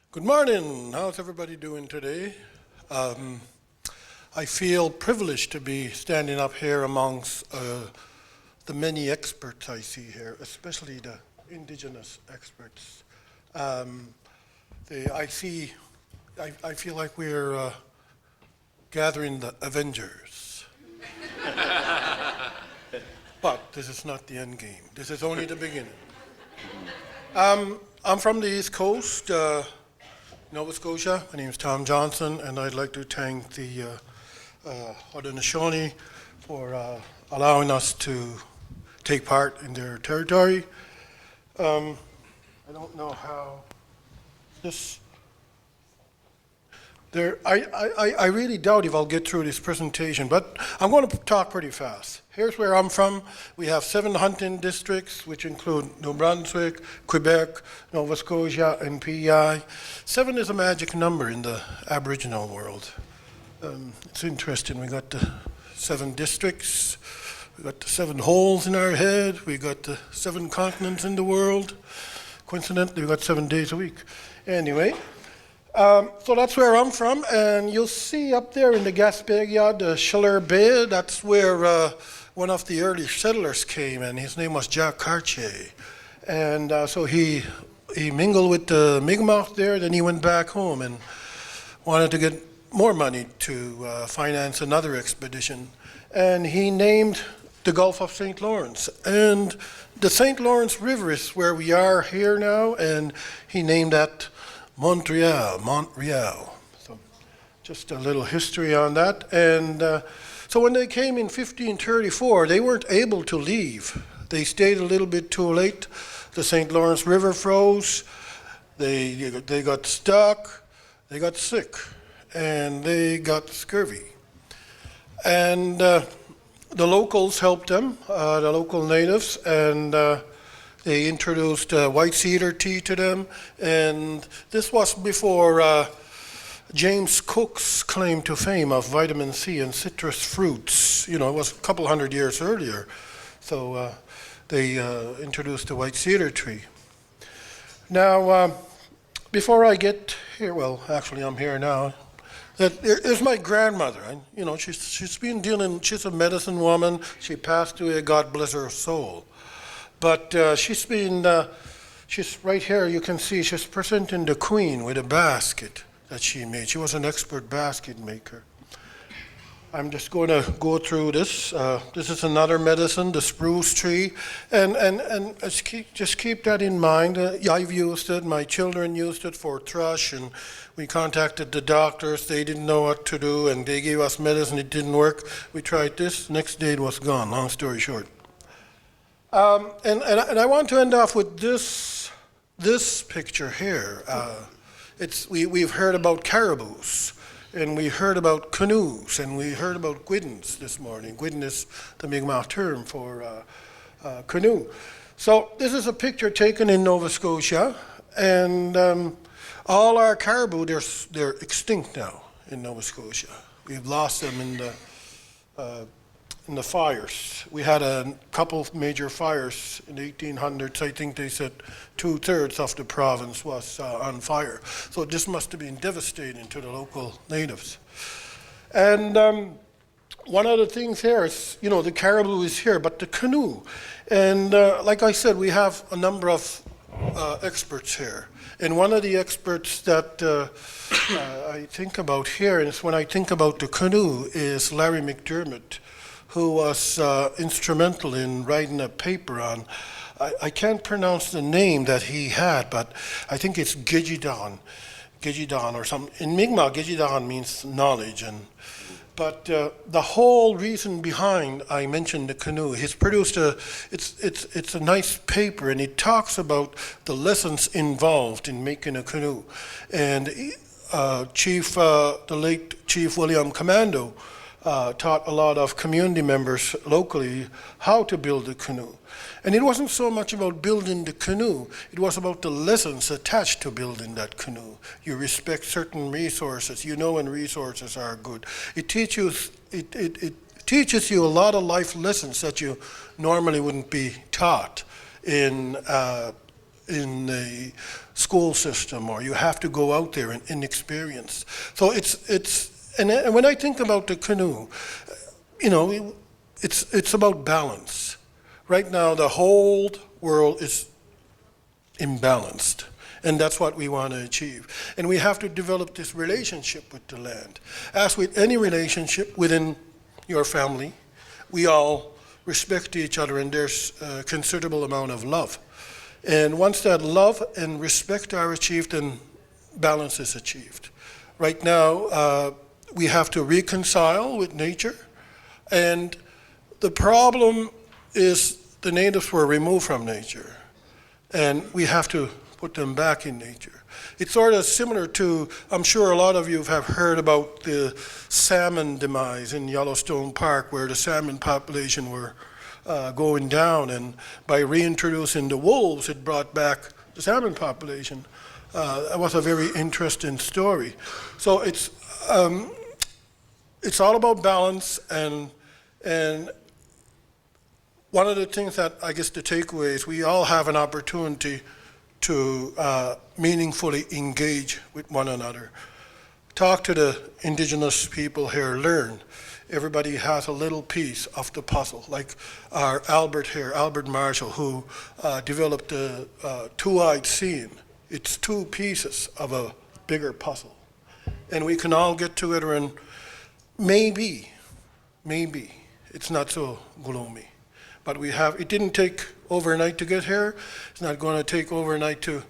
Good morning. How's everybody doing today? I feel privileged to be standing up here amongst the many experts I see here, especially the indigenous experts. I feel like we're gathering the Avengers. But this is not the end game. This is only the beginning. I'm from the East Coast, Nova Scotia. My name is Tom Johnson, and I'd like to thank the Haudenosaunee for allowing us to take part in their territory. I don't know how this. I really doubt if I'll get through this presentation, but I'm going to talk pretty fast. Here's where I'm from. We have 7 hunting districts, which include New Brunswick, Quebec, Nova Scotia, and PEI. 7 is a magic number in the Aboriginal world. It's interesting. We got the 7 districts. We got the 7 holes in our head. We got the 7 continents in the world. Coincidentally, we got 7 days a week. Anyway. So that's where I'm from, and you'll see up there in the Gaspésia, the Schiller Bay, that's where one of the early settlers came, and his name was Jacques Cartier. And so he mingled with the Mi'kmaq there, then he went back home and wanted to get more money to finance another expedition. And he named the Gulf of St. Lawrence. And the St. Lawrence River is where we are here now, and he named that Montreal. So just a little history on that. And so when they came in 1534, they weren't able to leave. They stayed a little bit too late. The St. Lawrence River froze. They got stuck. They got sick. And they got scurvy. And the locals helped them, the local natives, and they introduced white cedar tea to them, and this was before James Cook's claim to fame of vitamin C and citrus fruits. You know, it was a couple hundred years earlier. So they introduced the white cedar tree. Now, before I get here, well, actually I'm here now. There's my grandmother. And, you know, she's been dealing. She's a medicine woman. She passed away. God bless her soul. But she's right here, you can see she's presenting the Queen with a basket that she made. She was an expert basket maker. I'm just going to go through this. This is another medicine, the spruce tree. And just keep that in mind. I've used it, my children used it for thrush, and we contacted the doctors. They didn't know what to do, and they gave us medicine. It didn't work. We tried this. Next day it was gone, long story short. And I want to end off with this picture here. We've heard about caribous, and we heard about canoes, and we heard about guidons this morning. Guidon is the Mi'kmaq term for canoe. So this is a picture taken in Nova Scotia, and all our caribou, they're extinct now in Nova Scotia. We've lost them in the fires. We had a couple of major fires in the 1800s. I think they said 2/3 of the province was on fire. So this must have been devastating to the local natives. And one of the things here is, you know, the caribou is here, but the canoe. And like I said, we have a number of experts here. And one of the experts that I think about here, and it's when I think about the canoe, is Larry McDermott, who was instrumental in writing a paper on, I can't pronounce the name that he had, but I think it's Gidgidon or something. In Mi'kmaq, Gidgidon means knowledge. But the whole reason behind, I mentioned the canoe, he's produced it's a nice paper, and it talks about the lessons involved in making a canoe. And the late Chief William Commando taught a lot of community members locally how to build a canoe. And it wasn't so much about building the canoe, it was about the lessons attached to building that canoe. You respect certain resources, you know when resources are good. It teaches you a lot of life lessons that you normally wouldn't be taught in in the school system, or you have to go out there and experience. So and when I think about the canoe, you know, it's about balance. Right now, the whole world is imbalanced, and that's what we want to achieve. And we have to develop this relationship with the land. As with any relationship within your family, we all respect each other, and there's a considerable amount of love. And once that love and respect are achieved, then balance is achieved. Right now, we have to reconcile with nature, and the problem is the natives were removed from nature, and we have to put them back in nature. It's sort of similar to, I'm sure a lot of you have heard about the salmon demise in Yellowstone Park, where the salmon population were going down, and by reintroducing the wolves, it brought back the salmon population. That was a very interesting story. So it's all about balance, and one of the things that I guess the takeaway is, we all have an opportunity to meaningfully engage with one another. Talk to the indigenous people here, learn. Everybody has a little piece of the puzzle, like our Albert Marshall, who developed the two-eyed seeing. It's two pieces of a bigger puzzle. And we can all get together, and maybe, it's not so gloomy. But it didn't take overnight to get here. It's not going to take overnight to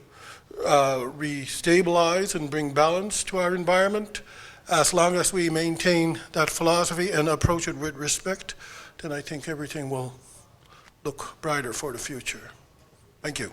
restabilize and bring balance to our environment. As long as we maintain that philosophy and approach it with respect, then I think everything will look brighter for the future. Thank you.